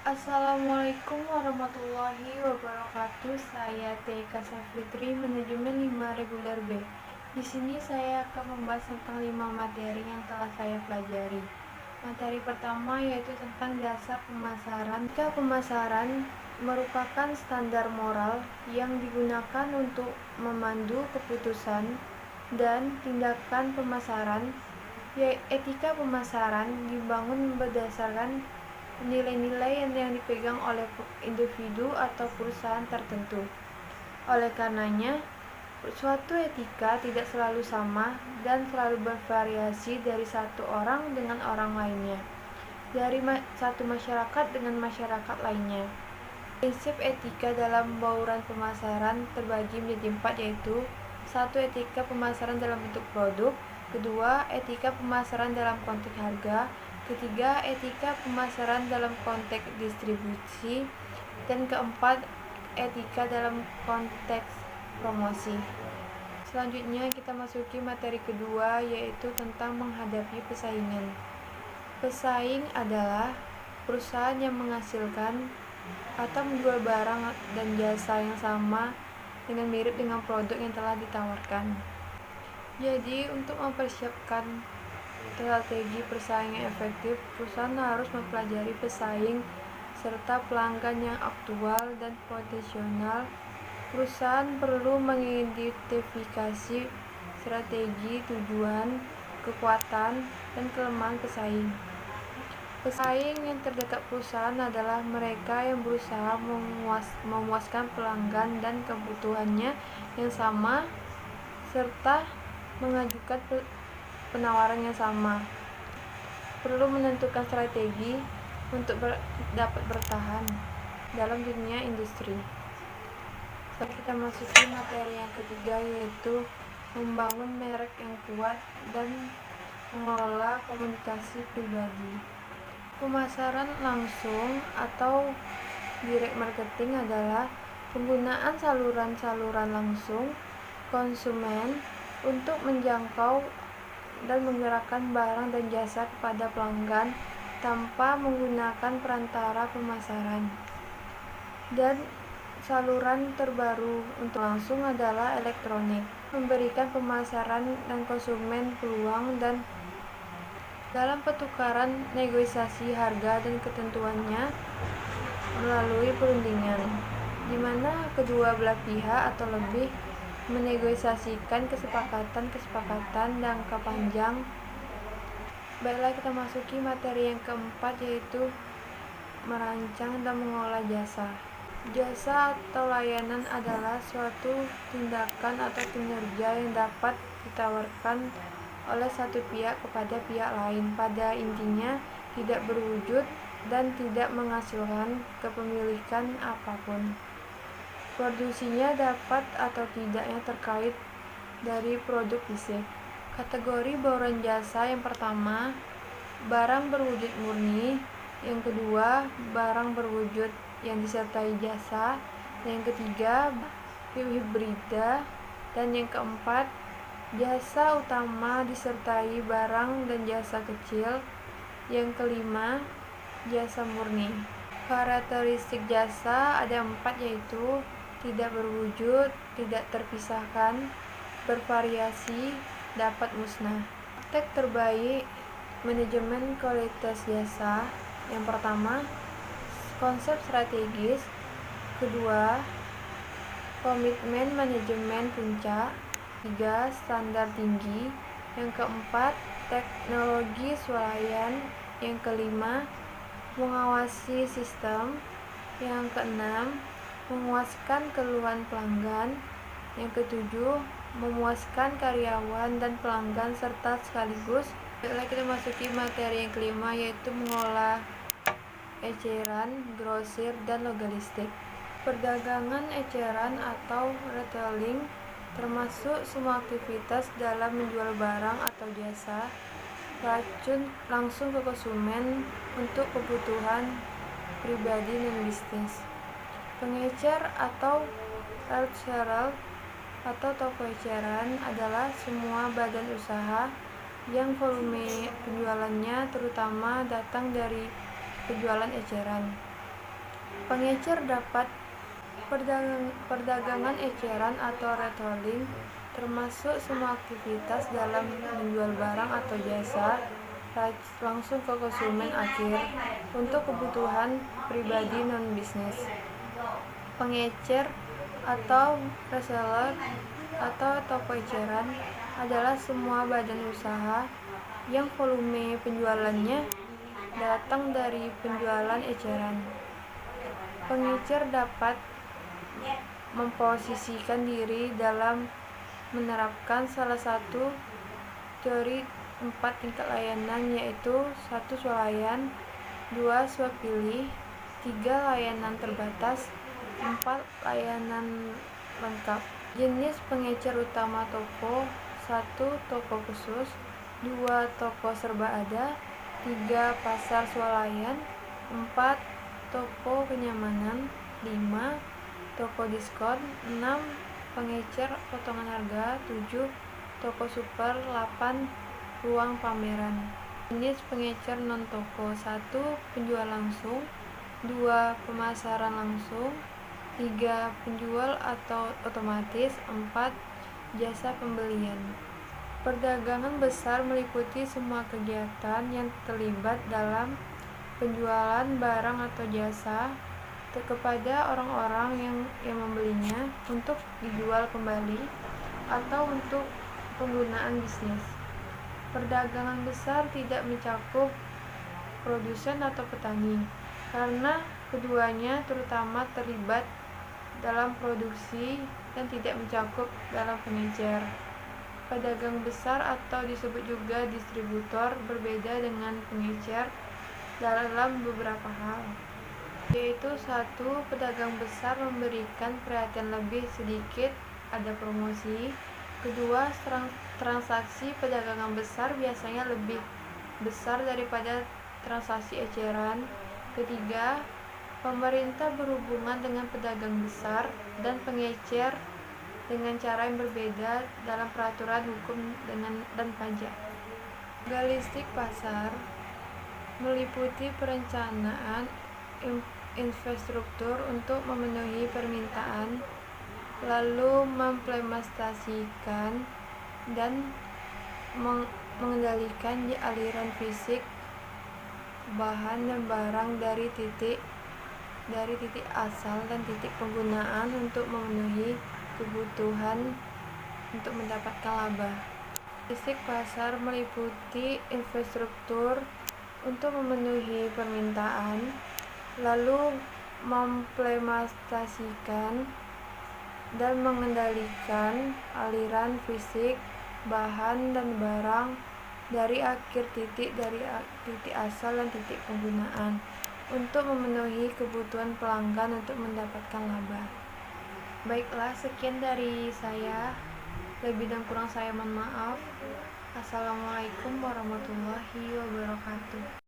Assalamualaikum warahmatullahi wabarakatuh. Saya Tika Safitri, manajemen 5 reguler B. Di sini saya akan membahas tentang 5 materi yang telah saya pelajari. Materi pertama yaitu tentang dasar pemasaran. Jika pemasaran merupakan standar moral yang digunakan untuk memandu keputusan dan tindakan pemasaran, etika pemasaran dibangun berdasarkan nilai-nilai yang dipegang oleh individu atau perusahaan tertentu. Oleh karenanya, suatu etika tidak selalu sama dan selalu bervariasi dari satu orang dengan orang lainnya, dari satu masyarakat dengan masyarakat lainnya. Prinsip etika dalam bauran pemasaran terbagi menjadi 4, yaitu 1. Etika pemasaran dalam bentuk produk. 2. Etika pemasaran dalam konteks harga. 3. Etika pemasaran dalam konteks distribusi. Dan 4. Etika dalam konteks promosi. Selanjutnya kita masuki materi kedua, yaitu tentang menghadapi persaingan. Pesaing adalah perusahaan yang menghasilkan atau menjual barang dan jasa yang sama dengan mirip dengan produk yang telah ditawarkan. Jadi, untuk mempersiapkan strategi persaingan yang efektif, perusahaan harus mempelajari pesaing serta pelanggan yang aktual dan potensial. Perusahaan perlu mengidentifikasi strategi, tujuan, kekuatan, dan kelemahan pesaing. Pesaing yang terdekat perusahaan adalah mereka yang berusaha memuaskan pelanggan dan kebutuhannya yang sama serta mengajukan penawaran yang sama. Perlu menentukan strategi untuk dapat bertahan dalam dunia industri. Setelah kita masuki materi yang ketiga, yaitu membangun merek yang kuat dan mengelola komunikasi pribadi. Pemasaran langsung atau direct marketing adalah penggunaan saluran-saluran langsung konsumen untuk menjangkau dan menggerakkan barang dan jasa kepada pelanggan tanpa menggunakan perantara pemasaran. Dan saluran terbaru untuk langsung adalah elektronik, memberikan pemasaran dan konsumen peluang dan dalam pertukaran negosiasi harga dan ketentuannya melalui perundingan, di mana kedua belah pihak atau lebih menegosiasikan kesepakatan jangka panjang. Baiklah, kita masuki materi yang keempat, yaitu merancang dan mengolah jasa. Jasa atau layanan adalah suatu tindakan atau kinerja yang dapat ditawarkan oleh satu pihak kepada pihak lain, pada intinya tidak berwujud dan tidak menghasilkan kepemilikan apapun. Produksinya dapat atau tidaknya terkait dari produk fisik. Kategori bauran jasa yang pertama, barang berwujud murni. Yang kedua, barang berwujud yang disertai jasa. Yang ketiga, hibrida. Dan yang keempat, jasa utama disertai barang dan jasa kecil. Yang kelima, jasa murni. Karakteristik jasa ada 4, yaitu tidak berwujud, tidak terpisahkan, bervariasi, dapat musnah. Praktek terbaik manajemen kualitas jasa. Yang pertama, konsep strategis. Kedua, komitmen manajemen puncak. 3. Standar tinggi. Yang keempat, teknologi swalayan. Yang kelima, mengawasi sistem. Yang keenam, memuaskan keluhan pelanggan. Yang ketujuh, memuaskan karyawan dan pelanggan serta sekaligus. Setelah kita masuki materi yang kelima, yaitu mengolah eceran, grosir, dan logistik. Perdagangan eceran atau retailing termasuk semua aktivitas dalam menjual barang atau jasa racun langsung ke konsumen untuk kebutuhan pribadi dan bisnis. Pengecer atau wholesaler atau toko eceran adalah semua badan usaha yang volume penjualannya terutama datang dari penjualan eceran. Pengecer dapat perdagangan eceran atau retailing termasuk semua aktivitas dalam menjual barang atau jasa langsung ke konsumen akhir untuk kebutuhan pribadi non-bisnis. Pengecer atau reseller atau toko eceran adalah semua badan usaha yang volume penjualannya datang dari penjualan eceran. Pengecer dapat memposisikan diri dalam menerapkan salah satu teori 4 tingkat layanan, yaitu 1. Swalayan, 2. Swapilih, 3. Layanan terbatas, 4. Layanan lengkap. Jenis pengecer utama toko: 1. Toko khusus, 2. Toko serba ada, 3. Pasar swalayan, 4. Toko kenyamanan, 5. Toko diskon, 6. Pengecer potongan harga, 7. Toko super, 8. Ruang pameran. Jenis pengecer non-toko: 1. Penjual langsung, 2. Pemasaran langsung, 3. Penjual atau otomatis, 4. Jasa pembelian. Perdagangan besar meliputi semua kegiatan yang terlibat dalam penjualan barang atau jasa kepada orang-orang yang membelinya untuk dijual kembali atau untuk penggunaan bisnis. Perdagangan besar tidak mencakup produsen atau petani, karena keduanya terutama terlibat dalam produksi dan tidak mencakup dalam pengecer. Pedagang besar atau disebut juga distributor berbeda dengan pengecer dalam beberapa hal, yaitu 1. Pedagang besar memberikan perhatian lebih sedikit ada promosi. 2. Transaksi perdagangan besar biasanya lebih besar daripada transaksi eceran. 3. Pemerintah berhubungan dengan pedagang besar dan pengecer dengan cara yang berbeda dalam peraturan hukum dan pajak. Logistik pasar meliputi perencanaan infrastruktur untuk memenuhi permintaan, lalu mengimplementasikan dan mengendalikan aliran fisik bahan dan barang dari titik asal dan titik penggunaan untuk memenuhi kebutuhan untuk mendapatkan laba. Logistik pasar meliputi infrastruktur untuk memenuhi permintaan, lalu mengimplementasikan dan mengendalikan aliran fisik bahan dan barang dari titik asal dan titik penggunaan untuk memenuhi kebutuhan pelanggan untuk mendapatkan laba. Baiklah, sekian dari saya. Lebih dan kurang saya mohon maaf. Assalamualaikum warahmatullahi wabarakatuh.